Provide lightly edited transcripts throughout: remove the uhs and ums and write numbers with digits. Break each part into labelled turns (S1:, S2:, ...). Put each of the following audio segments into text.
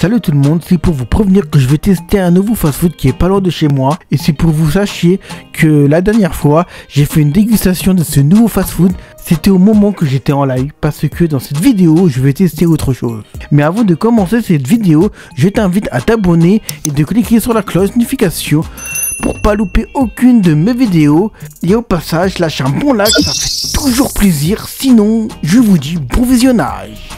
S1: Salut tout le monde, c'est pour vous prévenir que je vais tester un nouveau fast-food qui est pas loin de chez moi. Et c'est pour vous sachiez que la dernière fois, j'ai fait une dégustation de ce nouveau fast-food. C'était au moment que j'étais en live, parce que dans cette vidéo, je vais tester autre chose. Mais avant de commencer cette vidéo, je t'invite à t'abonner et de cliquer sur la cloche notification pour pas louper aucune de mes vidéos. Et au passage, lâche un bon like, ça fait toujours plaisir. Sinon, je vous dis bon visionnage.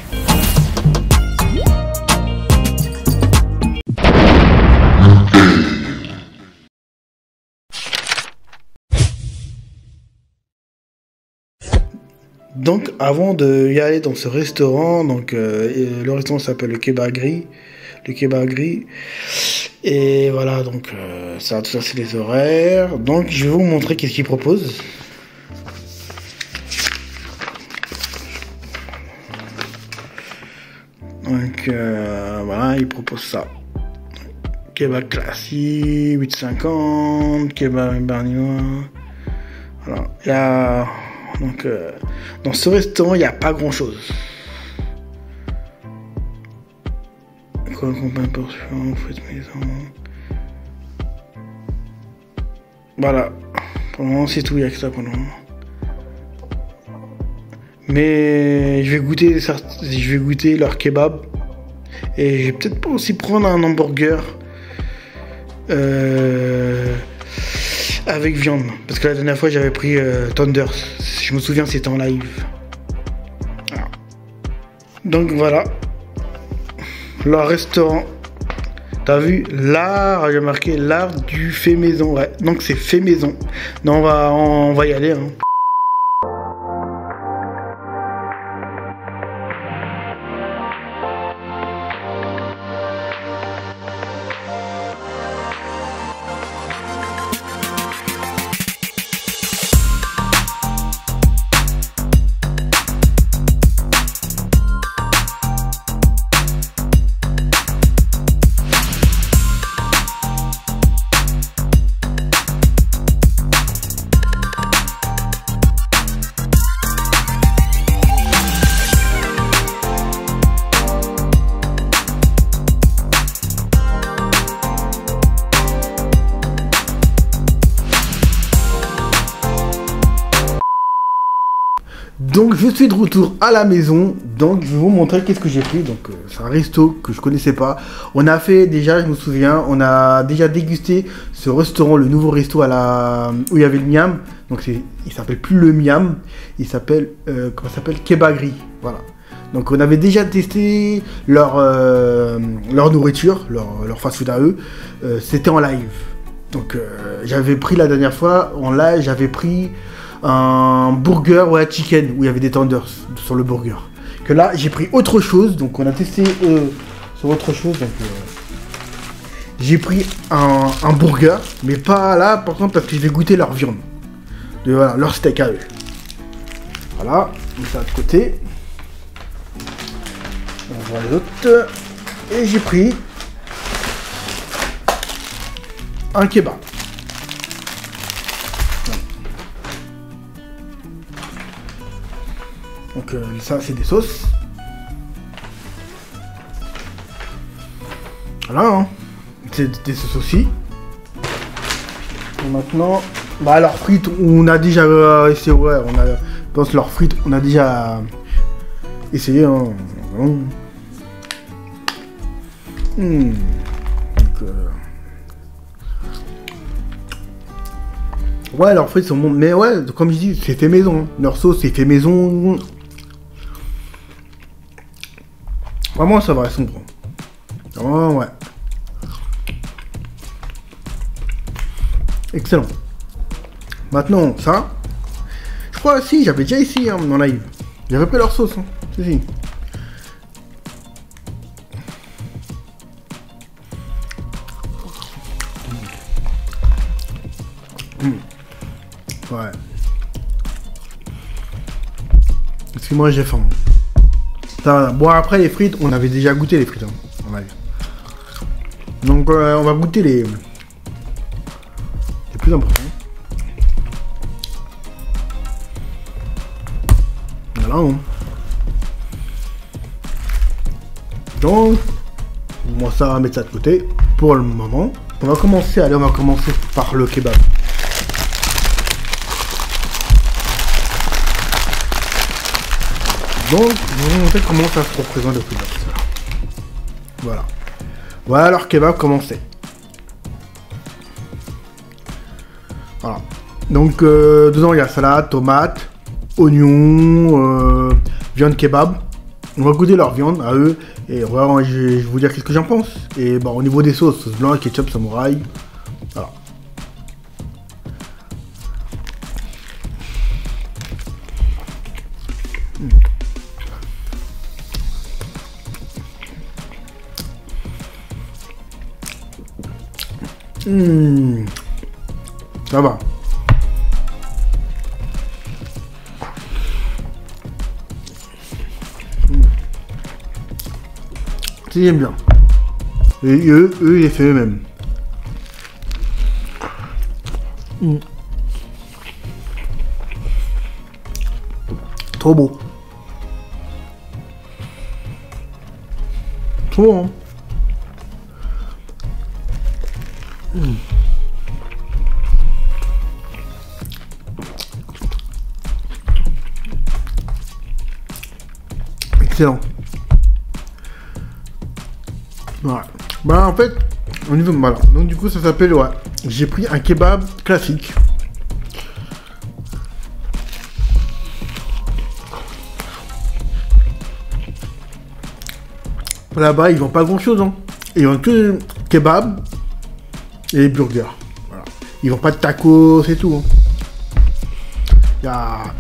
S1: Donc avant de y aller dans ce restaurant, le restaurant s'appelle le Kebabri. Et voilà, donc ça tout ça c'est les horaires. Donc je vais vous montrer qu'est-ce qu'ils proposent. Donc voilà, ils proposent ça. Kebab classique, 8,50, kebab berlinois. Voilà, il y a... Donc, dans ce restaurant, il n'y a pas grand chose. Quoi, combien de portions, faites maison. Voilà. Pour le moment, c'est tout, il n'y a que ça pour le moment. Mais je vais goûter leur kebab. Et je vais peut-être pas aussi prendre un hamburger. Avec viande, parce que la dernière fois j'avais pris Thunders, je me souviens c'était en live. Alors. Donc voilà, leur restaurant, t'as vu l'art, j'ai marqué l'art du fait maison, ouais, donc c'est fait maison. Donc on va y aller hein. Donc je suis de retour à la maison, donc je vais vous montrer qu'est-ce que j'ai pris. Donc c'est un resto que je connaissais pas. On a fait déjà, je me souviens, on a déjà dégusté ce restaurant, le nouveau resto où il y avait le miam. Donc il s'appelle plus le miam, il s'appelle comment ça s'appelle, Kebabri. Voilà. Donc on avait déjà testé leur nourriture, leur fast-food à eux. C'était en live. Donc j'avais pris la dernière fois en live, j'avais pris un burger ou un chicken où il y avait des tenders sur le burger. Que là j'ai pris autre chose, donc on a testé sur autre chose. Donc j'ai pris un burger, mais pas là par contre parce que je vais goûter leur viande, voilà, leur steak à eux. Voilà, on met ça de côté. On voit les autres. Et j'ai pris un kebab. Donc ça c'est des sauces. Voilà hein. C'est des sauces aussi. Et maintenant, bah leurs frites on a déjà essayé, ouais, je pense leurs frites on a déjà essayé hein. Donc, ouais leurs frites sont bonnes, mais ouais comme je dis c'est fait maison, hein. Leur sauce c'est fait maison. Vraiment ça va, elles sont bons. Vraiment ouais. Excellent. Maintenant ça, je crois si j'avais déjà essayé hein, en live. J'avais pris leur sauce. Hein. Si. Ouais. Parce que moi j'ai faim. Bon après les frites, on avait déjà goûté les frites hein, en live. Donc on va goûter les plus importants. Voilà. Hein. Donc Bon, ça, on va mettre ça de côté pour le moment. On va commencer par le kebab. Donc, je vais vous montrer comment ça se représente le kebab. Voilà. Voilà leur kebab, comment c'est. Voilà. Donc, dedans, il y a salade, tomate, oignon, viande kebab. On va goûter leur viande à eux. Et voilà, je vais vous dire qu'est-ce que j'en pense. Et bon, au niveau des sauce blanc, ketchup, samouraï. Voilà. Ça va. J'aime bien. Et eux, ils les font eux-mêmes. Trop beau. Trop bon. Excellent. Voilà. Bah en fait, au niveau voilà. Donc du coup ça s'appelle ouais. J'ai pris un kebab classique. Là-bas ils vendent pas grand chose hein. Ils vendent que kebab et burgers. Voilà. Ils vendent pas de tacos et tout. Hein.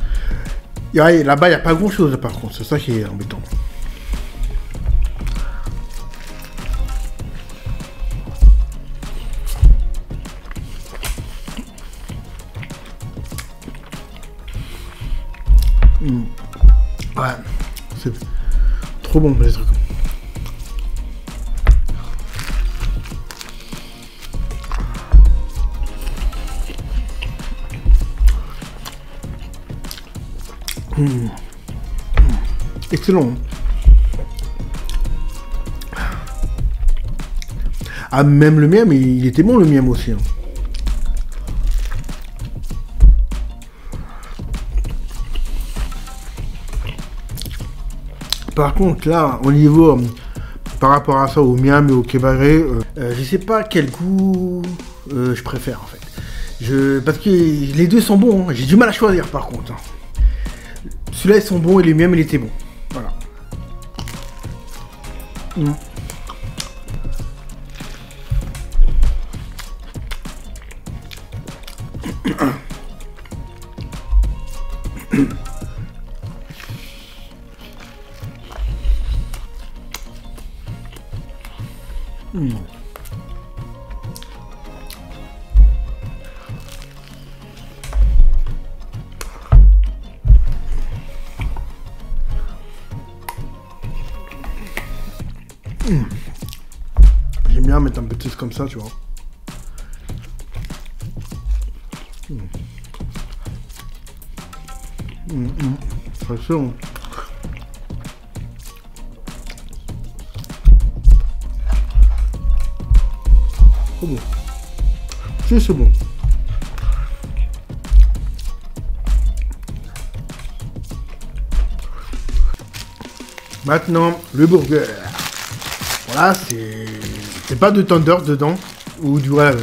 S1: Là-bas il n'y a pas grand chose par contre, c'est ça qui est embêtant. Ouais, c'est trop bon les trucs. Excellent. Ah, même le miam, il était bon le miam aussi. Hein. Par contre, là, au niveau, par rapport à ça, au miam et au kebaré, je sais pas quel goût je préfère en fait. Parce que les deux sont bons, hein. J'ai du mal à choisir par contre. Hein. Celui-là, ils sont bons et le miam, il était bon. Voilà. J'aime bien mettre un peu de sauce comme ça, tu vois. C'est bon. C'est bon. C'est bon. Maintenant, le burger. Voilà, c'est pas de tender dedans. Ou du voilà,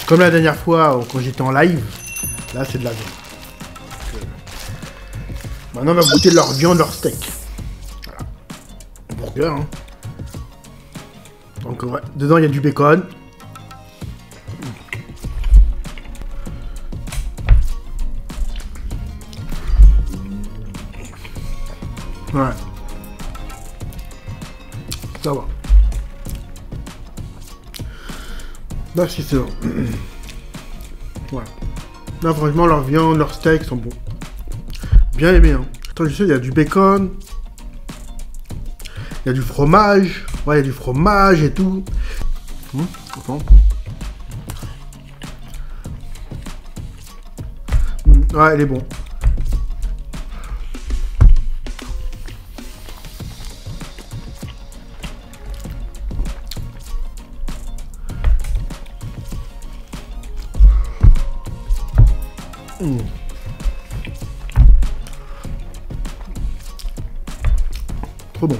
S1: comme la dernière fois quand j'étais en live. Là, c'est de la viande. Maintenant, on va goûter leur viande, leur steak. Voilà. Burger, hein. Donc, ouais, dedans, il y a du bacon. Ouais. Ça va. Là, si c'est bon. Voilà. Là, franchement, leur viande, leurs steaks sont bons. Bien aimé, hein. Attends, je sais, il y a du bacon. Il y a du fromage. Ouais, il y a du fromage et tout. Attends. Ouais, il est bon. Trop bon.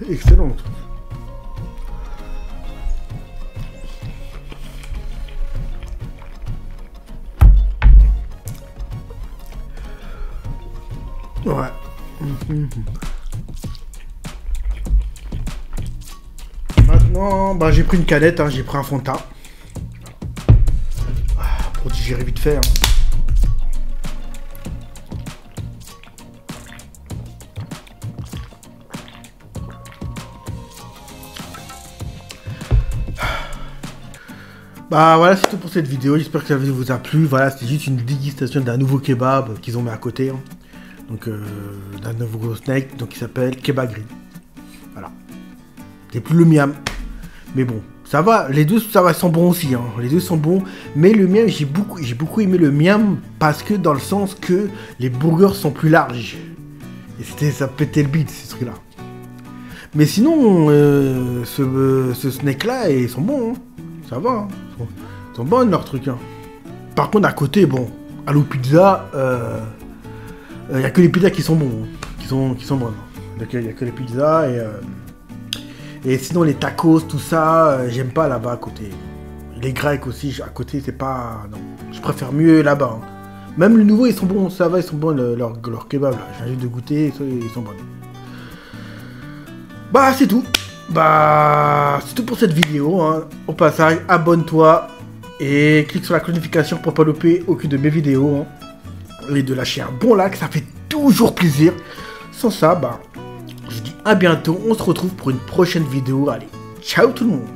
S1: Excellent. Ouais. Maintenant, bah, j'ai pris une canette, hein, j'ai pris un Fanta. Pour digérer vite fait. Hein. Bah voilà, c'est tout pour cette vidéo, j'espère que ça vous a plu. Voilà, c'était juste une dégustation d'un nouveau kebab qu'ils ont mis à côté. Hein. Donc, d'un nouveau snack, donc il s'appelle Kebab Grill. Voilà. C'est plus le miam. Mais bon, ça va, les deux ça va, sont bons aussi. Hein. Les deux sont bons. Mais le miam, j'ai beaucoup aimé le miam parce que dans le sens que les burgers sont plus larges. Et ça pétait le bide, ces trucs-là. Mais sinon, ce snack-là, ils sont bons. Hein. Ça va. Hein. Ils sont bons leurs trucs. Hein. Par contre, à côté, bon, Allo Pizza, il n'y a que les pizzas qui sont bons. Hein. Qui sont bonnes. Donc il n'y a que les pizzas et sinon les tacos, tout ça, j'aime pas là-bas à côté. Les grecs aussi, à côté, c'est pas... Non, je préfère mieux là-bas. Hein. Même le nouveau, ils sont bons, ça va, ils sont bons, leur kebab, là. J'ai envie de goûter, ils sont bons. Bah, c'est tout. Bah, c'est tout pour cette vidéo. Hein. Au passage, abonne-toi et clique sur la cloche de notification pour pas louper aucune de mes vidéos. Hein. Et de lâcher un bon like, ça fait toujours plaisir. Sans ça, bah... Je dis à bientôt, on se retrouve pour une prochaine vidéo. Allez, ciao tout le monde.